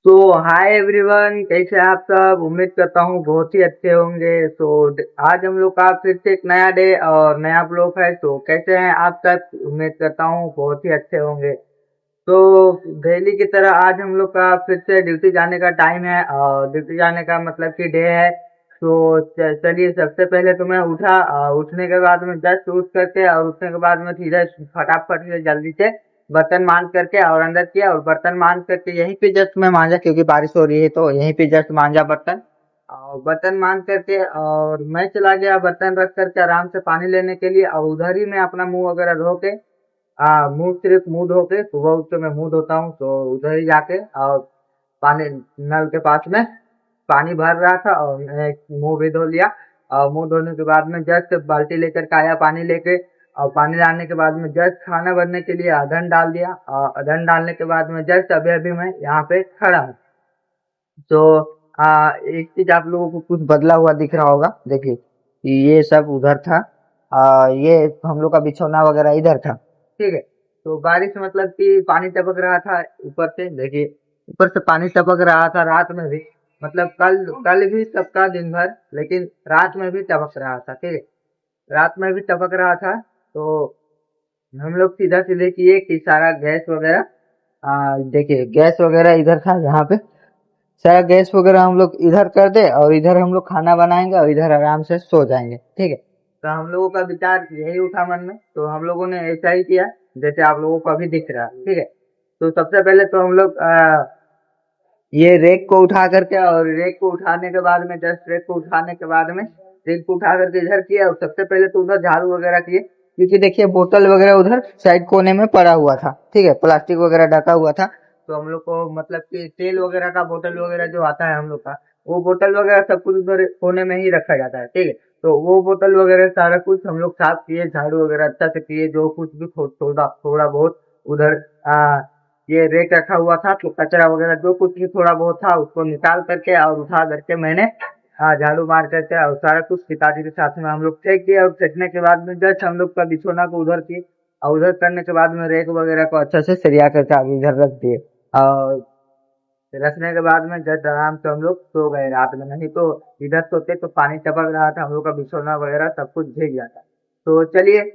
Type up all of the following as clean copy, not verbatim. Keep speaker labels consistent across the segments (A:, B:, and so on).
A: तो hi everyone, कैसे हैं आप सब। उम्मीद करता हूँ बहुत ही अच्छे होंगे। आज हम लोग का फिर से एक नया डे और नया ब्लॉग है। तो कैसे हैं आप सब, उम्मीद करता हूँ बहुत ही अच्छे होंगे। तो डेली की तरह आज हम लोग का फिर से ड्यूटी जाने का टाइम है और ड्यूटी जाने का मतलब कि डे है। तो चलिए, सबसे पहले तो मैं उठा, उठने के बाद में जस्ट उठ करके और उठने के बाद में सीधे फटाफट से जल्दी से बर्तन मांज करके और अंदर किया, और बर्तन मांज करके यहीं पे जस्ट मैं मांजा, क्योंकि बारिश हो रही है तो यहीं पे जस्ट मांजा बर्तन। और बर्तन मांज करके और मैं चला गया बर्तन रख करके आराम से पानी लेने के लिए, और उधर ही मैं अपना मुंह वगैरह धो के, मुंह सिर्फ मुंह धो के, सुबह उठ के मैं मुंह धोता हूँ तो उधर ही जाके और पानी, नल के पास में पानी भर रहा था और मैं मुंह भी धो लिया। और मुंह धोने के बाद में जस्ट बाल्टी लेकर के आया पानी लेके, और पानी लाने के बाद में जस्ट खाना बनने के लिए अदहन डाल दिया, और अदहन डालने के बाद में जस्ट अभी अभी मैं यहाँ पे खड़ा हूँ। तो एक चीज आप लोगों को कुछ बदला हुआ दिख रहा होगा, देखिए ये सब उधर था। ये हम लोग का बिछौना वगैरह इधर था, ठीक है। तो बारिश मतलब कि पानी टपक रहा था ऊपर से, देखिए ऊपर से पानी टपक रहा था रात में भी। मतलब कल कल भी सबका दिन भर, लेकिन रात में भी टपक रहा था, ठीक है। रात में भी टपक रहा था। तो हम लोग सीधा सीधे किए कि सारा गैस वगैरह, देखिए गैस वगैरह इधर था, यहाँ पे सारा गैस वगैरह हम लोग इधर कर दे, और इधर हम लोग खाना बनाएंगे और इधर आराम से सो जाएंगे, ठीक है। तो हम लोगों का विचार यही उठा मन में, तो हम लोगों ने ऐसा ही किया जैसे आप लोगों को अभी दिख रहा है, ठीक है। तो सबसे पहले तो हम लोग ये रेक को उठा करके, और रेक को उठाने के बाद में जस्ट रेक को उठाने के बाद में रेक को उठा करके इधर किया, और सबसे पहले तो उधर झाड़ू वगैरह किए, क्योंकि देखिए बोतल वगैरह उधर साइड कोने में पड़ा हुआ था, ठीक है, प्लास्टिक वगैरह ढका हुआ था। तो हम लोग को मतलब कि तेल वगैरह का बोतल वगैरह जो आता है हम लोग का, वो बोतल वगैरह सब कुछ उधर कोने में ही रखा जाता है, ठीक है। तो वो बोतल वगैरह सारा कुछ हम लोग साफ किए, झाड़ू वगैरह अच्छा से किए, जो कुछ भी थोड़ा थोड़ा बहुत उधर ये रेक रखा हुआ था, तो कचरा वगैरह जो कुछ भी थोड़ा बहुत था उसको निकाल करके और उठा करके मैंने झाड़ू मार करके और सारा कुछ पिताजी के साथ में हम लोग फेंक दिए। और फेंकने के बाद में जस्ट हम लोग का बिछोना को उधर किए, और उधर करने के बाद में रेक वगैरह को अच्छा से सरिया करके आगे इधर रख दिए। और रखने के बाद में जस्ट आराम से हम लोग सो गए रात में। नहीं तो इधर सोते तो पानी टपक रहा था, हम लोग का बिछोना वगैरह सब कुछ भीग जाता। तो चलिए,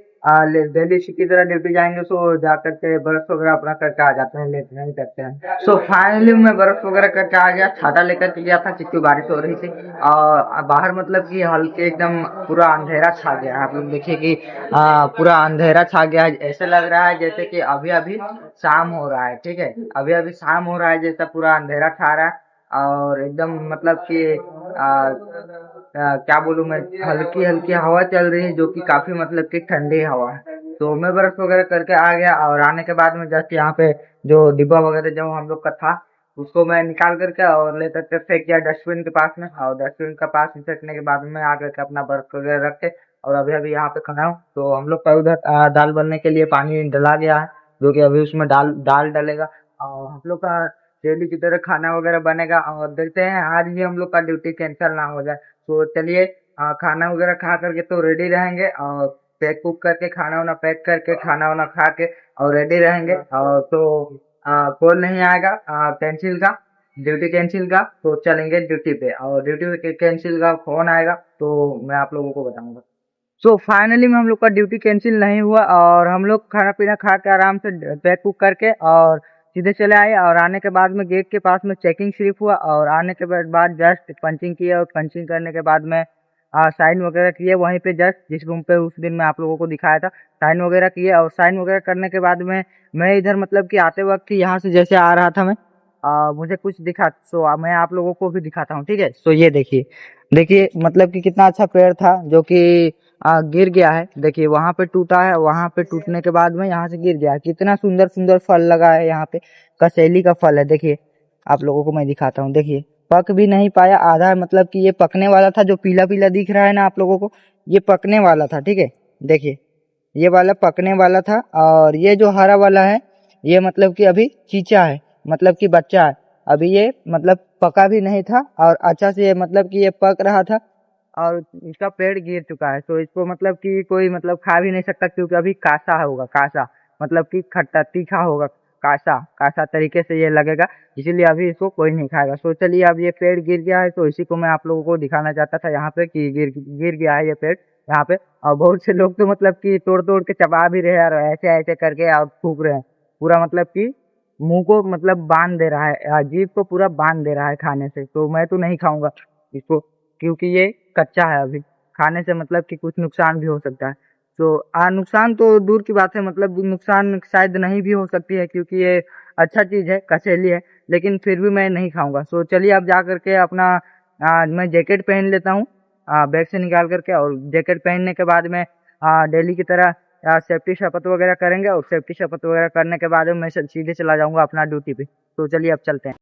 A: डेली की तरह ड्यूटी जाएंगे, सो जा करके ब्रश वगैरह अपना करके आ जाते हैं, लेट नहीं करते हैं। सो फाइनली मैं ब्रश वगैरह करके आ गया, छाता लेकर के गया था क्योंकि बारिश हो रही थी। और बाहर मतलब कि हल्के एकदम पूरा अंधेरा छा गया, आप लोग देखिए कि पूरा अंधेरा छा गया है। ऐसे लग रहा है जैसे कि अभी अभी शाम हो रहा है, ठीक है, अभी अभी शाम हो रहा है, जैसा पूरा अंधेरा छा रहा है। और एकदम मतलब कि क्या बोलूं मैं, हल्की हल्की हवा चल रही है, जो कि काफी मतलब कि ठंडी हवा है। तो मैं ब्रश वगैरह करके आ गया, और आने के बाद में जस्ट यहाँ पे जो डिब्बा वगैरह जो हम लोग का था, उसको मैं निकाल करके और लेकर के फेंक दिया डस्टबिन के पास में। और डस्टबिन के पास में फेंकने के बाद में आ करके अपना ब्रश वगैरह रख के और अभी अभी यहाँ पे खड़ा हूँ। तो हम लोग का उधर दाल बनने के लिए पानी डला गया है, जो कि अभी उसमें दाल दाल डलेगा, और हम लोग का डेली की तरह खाना वगैरह बनेगा। और देखते हैं आज भी हम लोग का ड्यूटी कैंसिल ना हो जाए। तो चलिए, खाना वगैरह खा करके तो रेडी रहेंगे, और पैक कुक करके खाना वाना पैक करके खाना वाना खा के और रेडी रहेंगे। और तो कॉल नहीं आएगा कैंसिल का, ड्यूटी कैंसिल का, तो चलेंगे ड्यूटी पे। और ड्यूटी कैंसिल का फोन आएगा तो मैं आप लोगों को बताऊंगा। सो फाइनली में हम लोग का ड्यूटी कैंसिल नहीं हुआ, और हम लोग खाना पीना खा के आराम से पैक कुक करके और सीधे चले आए। और आने के बाद में गेट के पास में चेकिंग सिर्फ हुआ, और आने के बाद जस्ट पंचिंग किया, और पंचिंग करने के बाद में साइन वगैरह किए वहीं पे, जस्ट जिस रूम पे उस दिन मैं आप लोगों को दिखाया था, साइन वगैरह किए। और साइन वगैरह करने के बाद में मैं इधर मतलब कि आते वक्त यहाँ से जैसे आ रहा था मैं, मुझे कुछ दिखा, सो मैं आप लोगों को भी दिखाता हूँ, ठीक है। सो ये देखिए, देखिए मतलब कि कितना अच्छा पेड़ था, जो कि गिर गया है। देखिए वहां पे टूटा है, वहां पे टूटने के बाद में यहाँ से गिर गया है। कितना सुंदर सुंदर फल लगा है यहाँ पे, कसेली का फल है। देखिए आप लोगों को मैं दिखाता हूँ, देखिए पक भी नहीं पाया आधा, मतलब कि ये पकने वाला था, जो पीला पीला दिख रहा है ना आप लोगों को, ये पकने वाला था, ठीक है। देखिए ये वाला पकने वाला था, और ये जो हरा वाला है ये मतलब कि अभी चीचा है, मतलब कि बच्चा है। अभी ये मतलब पका भी नहीं था, और अच्छा से ये मतलब कि ये पक रहा था, और इसका पेड़ गिर चुका है। तो इसको मतलब कि कोई मतलब खा भी नहीं सकता, क्योंकि अभी कासा होगा, कासा मतलब कि खट्टा तीखा होगा, कासा कासा तरीके से ये लगेगा, इसीलिए अभी इसको कोई नहीं खाएगा। सो चलिए, अब ये पेड़ गिर गया है तो इसी को मैं आप लोगों को दिखाना चाहता था यहाँ पे कि गिर गिर गया है ये पेड़ यहाँ पे। और बहुत से लोग तो मतलब कि तोड़ तोड़ के चबा भी रहे हैं और ऐसे ऐसे करके और थूक रहे हैं, पूरा मतलब कि मुंह को मतलब बांध दे रहा है, जीभ को पूरा बांध दे रहा है खाने से। तो मैं तो नहीं खाऊंगा इसको, क्योंकि ये कच्चा है, अभी खाने से मतलब कि कुछ नुकसान भी हो सकता है। तो नुकसान तो दूर की बात है, मतलब नुकसान शायद नहीं भी हो सकती है, क्योंकि ये अच्छा चीज है, कसेली है, लेकिन फिर भी मैं नहीं खाऊंगा। सो चलिए अब जा करके अपना मैं जैकेट पहन लेता हूँ बैग से निकाल करके, और जैकेट पहनने के बाद में डेली की तरह सेफ्टी शपथ वगैरह करेंगे, और सेफ्टी शपथ वगैरह करने के बाद में मैं सीधे चला जाऊंगा अपना ड्यूटी पे। तो चलिए अब चलते हैं।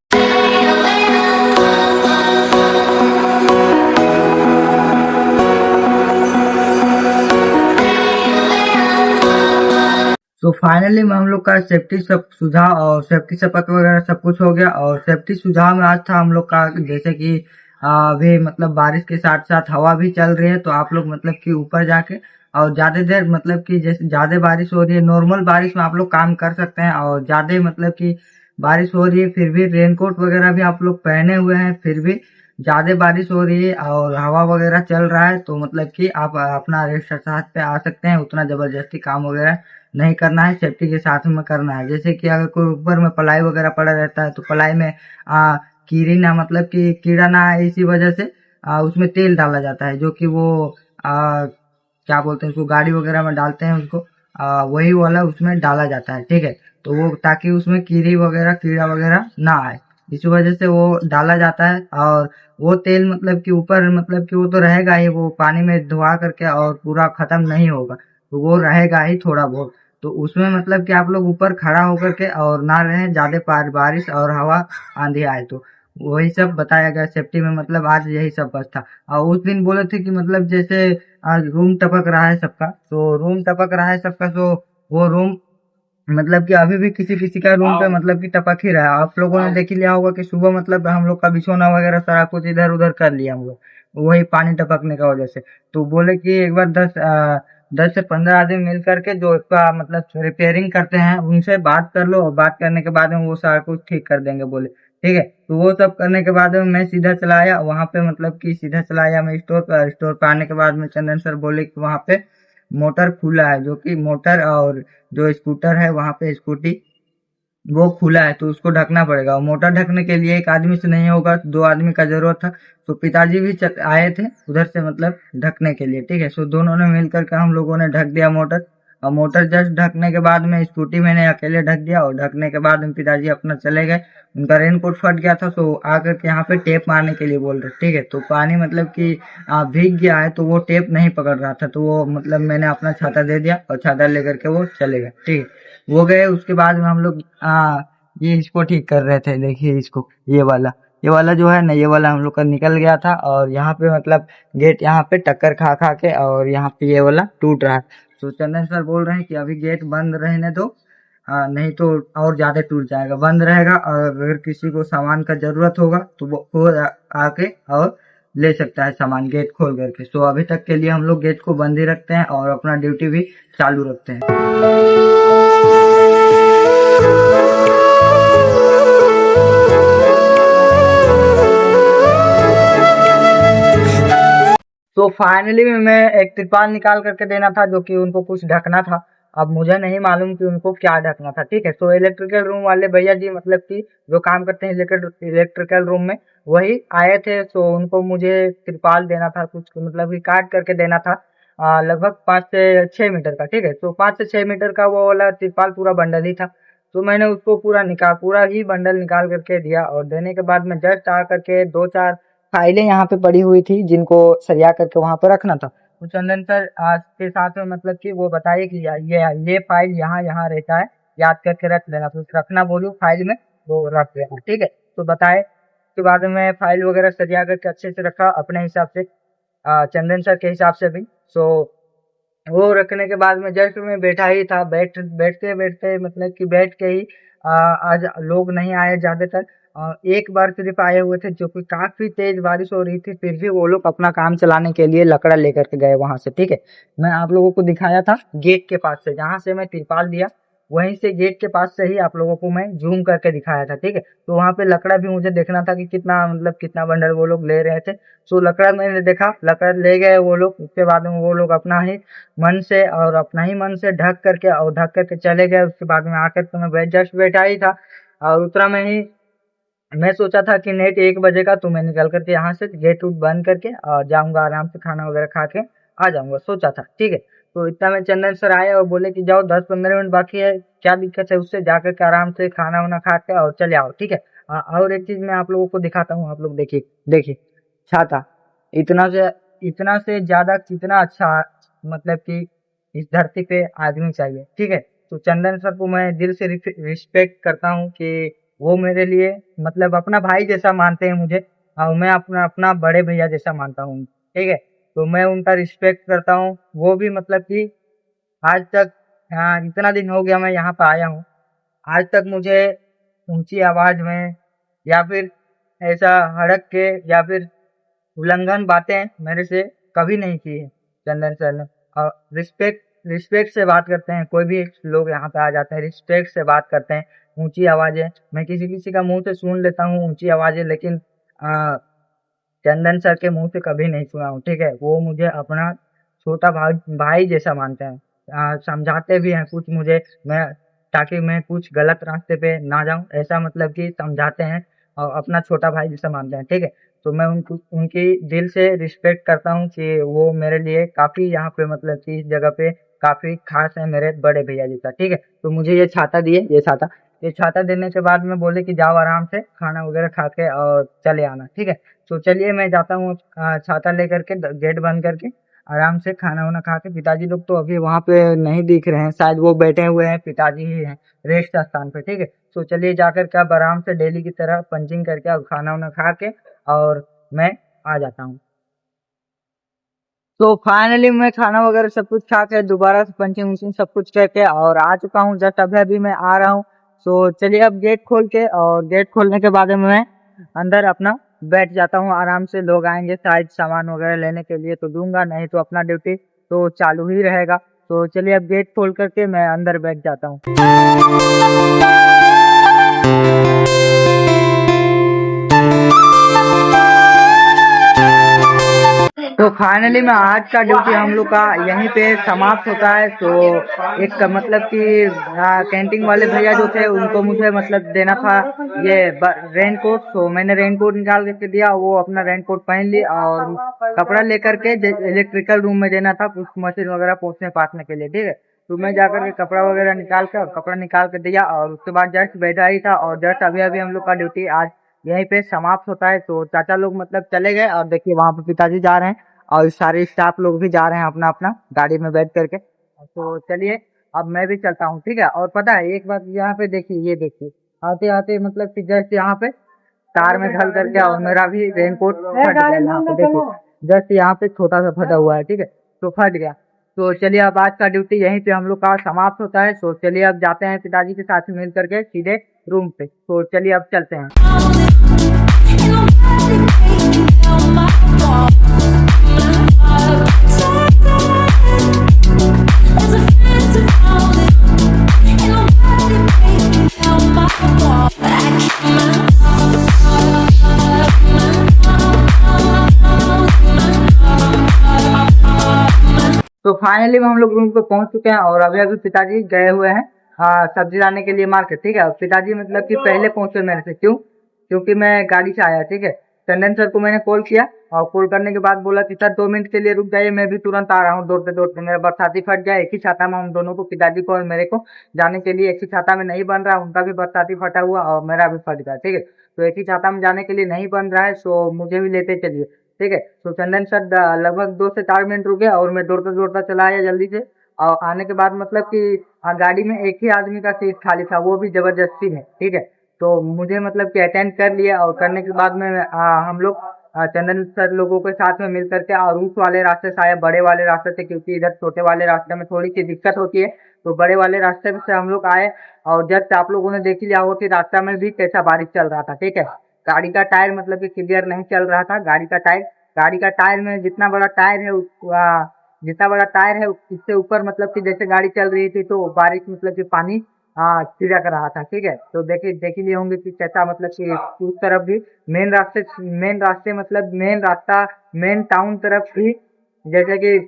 A: तो फाइनली में हम लोग का सेफ्टी सब सुझाव और सेफ्टी शपथ वगैरह सब कुछ हो गया। और सेफ्टी सुझाव में आज था हम लोग का, जैसे कि अभी मतलब बारिश के साथ साथ हवा भी चल रही है, तो आप लोग मतलब कि ऊपर जाके और ज्यादा देर मतलब कि जैसे ज्यादा बारिश हो रही है, नॉर्मल बारिश में आप लोग काम कर सकते हैं, और ज्यादा मतलब कि बारिश हो रही है फिर भी रेनकोट वगैरह भी आप लोग पहने हुए हैं, फिर भी ज्यादा बारिश हो रही है और हवा वगैरह चल रहा है, तो मतलब कि आप अपना रेस्ट साथ पे आ सकते हैं। उतना जबरदस्ती काम वगैरह नहीं करना है, सेफ्टी के साथ में करना है। जैसे कि अगर कोई ऊपर में पलाई वगैरह पड़ा रहता है तो पलाई में कीड़ी ना मतलब कि कीड़ा ना आए, इसी वजह से उसमें तेल डाला जाता है, जो कि वो क्या बोलते हैं उसको, गाड़ी वगैरह में डालते हैं उसको, वही वाला उसमें डाला जाता है, ठीक है। तो वो ताकि उसमें कीड़ा वगैरह ना आए, इस वजह से वो डाला जाता है। और वो तेल मतलब कि ऊपर मतलब कि वो तो रहेगा ही, वो पानी में धुआ करके और पूरा खत्म नहीं होगा, तो वो रहेगा ही थोड़ा बहुत। तो उसमें मतलब कि आप लोग ऊपर खड़ा होकर के और ना रहें, ज्यादा बारिश और हवा आंधी आए तो। वही सब बताया गया सेफ्टी में, मतलब आज यही सब बस था। और उस दिन बोले थे कि मतलब जैसे आज रूम टपक रहा है सबका, तो रूम टपक रहा है सबका, तो वो रूम मतलब कि अभी भी किसी किसी का रूम पे मतलब कि टपक ही रहा है। आप लोगों ने देख ही लिया होगा कि सुबह मतलब हम लोग का बिछौना वगैरह सारा कुछ इधर उधर कर लिया हम लोग, वही पानी टपकने का वजह से। तो बोले कि एक बार 10 से 15 आदमी मिल करके जो इसका मतलब रिपेयरिंग करते हैं उनसे बात कर लो, और बात करने के बाद में वो सारा कुछ ठीक कर देंगे बोले, ठीक है। तो वो सब करने के बाद में मैं सीधा चला आया वहां पे, मतलब कि सीधा चला आया मैं स्टोर पर। स्टोर पर आने के बाद में चंदन सर बोले कि वहां पे मोटर खुला है, जो कि मोटर और जो स्कूटर है वहां पे स्कूटी वो खुला है, तो उसको ढकना पड़ेगा। और मोटर ढकने के लिए एक आदमी से नहीं होगा, 2 आदमी का जरूरत था। तो पिताजी भी आए थे उधर से मतलब ढकने के लिए, ठीक है। सो दोनों ने मिल करके हम लोगों ने ढक दिया मोटर। और मोटर जस्ट ढकने के बाद में स्कूटी मैंने अकेले ढक दिया, और ढकने के बाद में पिताजी अपना चले गए। उनका रेनकोट फट गया था, तो आकर के यहाँ पे टेप मारने के लिए बोल रहे, ठीक है। तो पानी मतलब कि भीग गया है, तो वो टेप नहीं पकड़ रहा था, तो वो मतलब मैंने अपना छाता दे दिया और छाता लेकर के वो चले गए, ठीक है। वो गए, उसके बाद में हम लोग ये इसको ठीक कर रहे थे। देखिए इसको, ये वाला जो है ना, ये वाला हम लोग का निकल गया था, और यहाँ पे मतलब गेट यहाँ पे टक्कर खा खा के और यहाँ पे ये वाला टूट रहा है। तो चंदन सर बोल रहे हैं कि अभी गेट बंद रहने दो, नहीं तो और ज्यादा टूट जाएगा, बंद रहेगा। और अगर किसी को सामान का जरूरत होगा तो वो आके और ले सकता है सामान गेट खोल करके। तो अभी तक के लिए हम लोग गेट को बंद ही रखते हैं और अपना ड्यूटी भी चालू रखते हैं। तो फाइनली मैं एक तिरपाल निकाल करके देना था, जो कि उनको कुछ ढकना था। अब मुझे नहीं मालूम कि उनको क्या ढकना था, ठीक है। तो इलेक्ट्रिकल रूम वाले भैया जी मतलब कि जो काम करते हैं इलेक्ट्रिकल रूम में, वही आए थे। तो उनको मुझे तिरपाल देना था, कुछ मतलब कि काट करके देना था, लगभग 5 से 6 मीटर का, ठीक है। तो 5 से 6 मीटर का वो वाला तिरपाल पूरा बंडल ही था। तो मैंने उसको पूरा ही बंडल निकाल करके दिया, और देने के बाद में जस्ट आ करके 2-4 फाइलें यहाँ पे पड़ी हुई थी, जिनको सरिया करके वहां पर रखना था। तो चंदन सर आज के साथ में मतलब कि वो बताइए कि ये फाइल यहाँ यहाँ रहता है, याद करके रख लेना। तो रखना बोलूँ फाइल में, वो रख लेना, ठीक है। तो बताए, उसके बाद में फाइल वगैरह सरिया करके अच्छे से रखा अपने हिसाब से, चंदन सर के हिसाब से भी। सो वो रखने के बाद में जस्ट मैं बैठा ही था, बैठते बैठते मतलब कि बैठ के ही आज लोग नहीं आए ज्यादातर। एक बार सिर्फ आए हुए थे, जो कि काफी तेज बारिश हो रही थी, फिर भी वो लोग अपना काम चलाने के लिए लकड़ा लेकर के गए वहां से, ठीक है। मैं आप लोगों को दिखाया था गेट के पास से, जहां से मैं तिरपाल दिया, वहीं से गेट के पास से ही आप लोगों को मैं जूम करके दिखाया था, ठीक है। तो वहां पे लकड़ा भी मुझे देखना था कि कितना मतलब कितना बंडल वो लोग ले रहे थे। सो लकड़ा मैंने देखा, लकड़ा ले गए वो लोग। उसके बाद में वो लोग अपना ही मन से और अपना ही मन से ढक करके चले गए। उसके बाद में आकर तो मैं जस्ट बैठा ही था और उतरा मैं ही। मैं सोचा था कि नेट 1 बजे का, तो मैं निकल करके यहाँ से गेट उट बंद करके और जाऊंगा आराम से, खाना वगैरह खा के आ जाऊंगा, सोचा था, ठीक है। तो इतना में चंदन सर आए और बोले कि जाओ 10-15 मिनट बाकी है, क्या दिक्कत है उससे, जाकर के आराम से खाना वाना खा के और चले आओ, ठीक है। और एक चीज मैं आप लोगों को दिखाता हूँ, आप लोग देखिए देखिए, छाता इतना से इतना से ज्यादा कितना अच्छा मतलब कि इस धरती पे आदमी चाहिए, ठीक है। तो चंदन सर को मैं दिल से रिस्पेक्ट करता हूँ कि वो मेरे लिए मतलब अपना भाई जैसा मानते हैं मुझे, और मैं अपना अपना बड़े भैया जैसा मानता हूँ, ठीक है। तो मैं उनका रिस्पेक्ट करता हूँ। वो भी मतलब कि आज तक, इतना दिन हो गया मैं यहाँ पे आया हूँ, आज तक मुझे ऊंची आवाज में या फिर ऐसा हड़क के या फिर उल्लंघन बातें मेरे से कभी नहीं की है चंदन सर ने। और रिस्पेक्ट रिस्पेक्ट से बात करते हैं, कोई भी लोग यहाँ पे आ जाते हैं रिस्पेक्ट से बात करते हैं। ऊंची आवाजें मैं किसी किसी का मुंह से सुन लेता हूँ ऊंची आवाजें, लेकिन चंदन सर के मुंह से कभी नहीं सुना हूँ, ठीक है। वो मुझे अपना छोटा भाई भाई जैसा मानते हैं। समझाते भी हैं कुछ मुझे, मैं ताकि मैं कुछ गलत रास्ते पे ना जाऊं, ऐसा मतलब कि समझाते हैं और अपना छोटा भाई जैसा मानते हैं, ठीक है। तो मैं उनको उनकी दिल से रिस्पेक्ट करता हूँ कि वो मेरे लिए काफी यहाँ पे मतलब कि इस जगह पे काफी खास है, मेरे बड़े भैया जैसा, ठीक है। तो मुझे ये छाता देने के बाद में बोले कि जाओ आराम से खाना वगैरह खा के और चले आना, ठीक है। तो चलिए मैं जाता हूँ छाता लेकर के, गेट बंद करके आराम से खाना वाना खा के। पिताजी लोग तो अभी वहां पे नहीं दिख रहे हैं, शायद वो बैठे हुए हैं, पिताजी ही हैं रेस्ट स्थान पे, ठीक है। तो चलिए जाकर के अब आराम से डेली की तरह पंचिंग करके और खाना वाना खा के और मैं आ जाता हूँ। तो फाइनली मैं खाना वगैरह सब कुछ खा के दोबारा से पंचिंग वंचिंग सब कुछ करके और आ चुका हूँ, जस्ट अभी अभी मैं आ रहा हूँ। तो चलिए अब गेट खोल के, और गेट खोलने के बाद में मैं अंदर अपना बैठ जाता हूँ आराम से। लोग आएंगे शायद सामान वगैरह लेने के लिए तो दूंगा, नहीं तो अपना ड्यूटी तो चालू ही रहेगा। तो चलिए अब गेट खोल करके मैं अंदर बैठ जाता हूँ। तो फाइनली में आज का ड्यूटी हम लोग का यहीं पे समाप्त होता है। तो एक मतलब कि कैंटीन वाले भैया जो थे उनको मुझे मतलब देना था ये रेन कोट, तो मैंने रेन कोट निकाल करके दिया, वो अपना रेन कोट पहन ली और कपड़ा लेकर के इलेक्ट्रिकल रूम में देना था कुछ मशीन वगैरह पोंछने पाछने के लिए, ठीक है। तो मैं जाकर के कपड़ा निकाल के दिया और उसके बाद जस्ट बैठा ही था, और जस्ट अभी अभी हम लोग का ड्यूटी आज यहीं पे समाप्त होता है। तो चाचा लोग मतलब चले गए और देखिए वहां पे पिताजी जा रहे हैं और सारे स्टाफ लोग भी जा रहे हैं अपना अपना गाड़ी में बैठ करके। तो चलिए अब मैं भी चलता हूँ, ठीक है। और पता है एक बात, यहाँ पे देखिए, ये देखिए आते आते मतलब कि जस्ट यहाँ पे कार में ढल करके और मेरा भी रेनकोट फट गया, यहाँ पे देखिए जस्ट यहाँ पे छोटा सा फटा हुआ है, ठीक है, तो फट गया। तो चलिए अब आज का ड्यूटी यहीं पे हम लोग का समाप्त होता है। तो चलिए अब जाते हैं पिताजी के साथ मिल करके सीधे रूम पे। तो चलिए अब चलते हैं। तो फाइनली हम लोग रूम पे पहुंच चुके हैं और अभी अभी पिताजी गए हुए हैं सब्जी लाने के लिए मार्केट, ठीक है। पिताजी मतलब कि पहले पहुंचे मेरे से, क्योंकि मैं गाड़ी से आया, ठीक है। चंदन सर को मैंने कॉल किया और कॉल करने के बाद बोला कि सर 2 मिनट के लिए रुक जाइए, मैं भी तुरंत आ रहा हूँ दौड़ते दौड़ते। मेरा बरसाती फट गया, एक ही छाता में हम दोनों को, पिताजी को और मेरे को जाने के लिए एक ही छाता में नहीं बन रहा, उनका भी बरसाती फटा हुआ और मेरा भी फट गया, ठीक है। तो एक ही छाता में जाने के लिए नहीं बन रहा है, सो मुझे भी लेते चलिए, ठीक है। तो चंदन सर लगभग 2 से 4 मिनट रुके और मैं दौड़ता दौड़ता चला आया जल्दी से। और आने के बाद मतलब कि गाड़ी में एक ही आदमी का सीट खाली था, वो भी जबरदस्ती है, ठीक है। तो मुझे मतलब कि अटेंड कर लिया और करने के बाद में हम लोग चंदन सर लोगों के साथ में मिल करके और उस वाले रास्ते से आए, बड़े वाले रास्ते से, क्योंकि इधर छोटे वाले रास्ते में थोड़ी सी दिक्कत होती है। तो बड़े वाले रास्ते से हम लोग आए और जस्ट आप लोगों ने देख लिया होगा कि रास्ता में भी कैसा बारिश चल रहा था, ठीक है। गाड़ी का टायर मतलब कि क्लियर नहीं चल रहा था। गाड़ी का टायर में जितना बड़ा टायर है जितना बड़ा टायर है इससे ऊपर मतलब कि जैसे गाड़ी चल रही थी तो बारिश मतलब कि पानी सीधा कर रहा था। ठीक है, तो देख ही लिए होंगे कि कैसा मतलब कि उस तरफ भी मेन रास्ते मतलब मेन रास्ता मेन टाउन तरफ भी, जैसे कि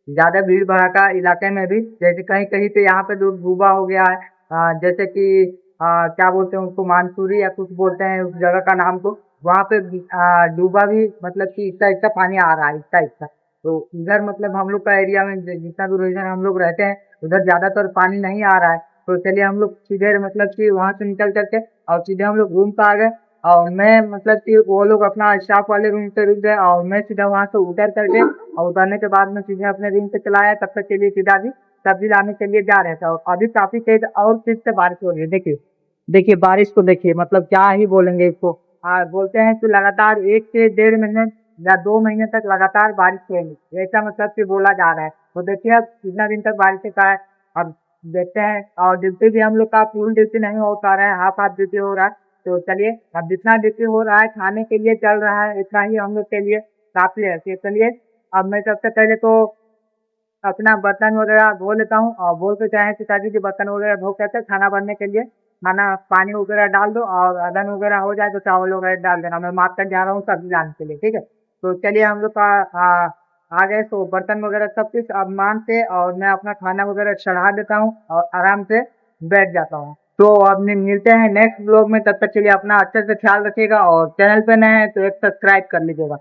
A: ज्यादा भीड़ भड़ाका इलाके में भी, जैसे कहीं कहीं पे यहाँ पे डूबा हो गया है। जैसे कि क्या बोलते हैं उसको, मानसूरी या कुछ बोलते हैं उस जगह का नाम को। वहाँ पे डूबा भी, मतलब कि इतना इतना पानी आ रहा है, इतना इतना। तो इधर मतलब हम लोग का एरिया में जितना भी रीजन हम लोग रहते हैं, उधर ज्यादातर पानी नहीं आ रहा है। तो चलिए हम लोग सीधे मतलब कि वहां से निकल करके और सीधे हम लोग रूम पे आ गए। और मैं मतलब कि वो लोग अपना स्टाफ वाले रूम पे रुक गए और मैं सीधा वहां से उतर करके, और उतरने के बाद में सीधे अपने रूम पे चला आया। तब तक के लिए सीधा भी सब्जी लाने के लिए जा रहे थे, और अभी काफी तेज और तेज से बारिश हो रही है। देखिए देखिए बारिश को देखिए, मतलब क्या ही बोलेंगे इसको। बोलते हैं कि लगातार 1 से 1.5 महीने या 2 महीने तक लगातार बारिश रहेगी, ऐसा मतलब कि बोला जा रहा है। तो देखिए अब कितना दिन तक बारिश का है, अब देखते हैं। और ड्यूटी भी हम लोग का फुल ड्यूटी नहीं हो पा रहा है, हाफ हाफ ड्यूटी हो रहा है। तो चलिए, अब जितना ड्यूटी हो रहा है खाने के लिए चल रहा है, इतना ही हम लोग के लिए काफी है। तो चलिए, अब मैं सबसे पहले तो अपना बर्तन वगैरह धो लेता हूँ, और बोल के चाहे पिताजी के बर्तन वगैरह धो करके खाना बनने के लिए, खाना पानी वगैरह डाल दो, और अदन वगैरह हो जाए तो चावल वगैरह डाल देना। मैं मार्केट जा रहा हूँ सब्जी लाने के लिए, ठीक है। तो चलिए हम लोग का आ गए, तो बर्तन वगैरह सब कुछ अब मान से, और मैं अपना खाना वगैरह चढ़ा देता हूँ और आराम से बैठ जाता हूँ। तो अब मिलते हैं नेक्स्ट ब्लॉग में, तब तक के लिए अपना अच्छे से ख्याल रखिएगा, और चैनल पे नए हैं तो एक सब्सक्राइब कर लीजिएगा।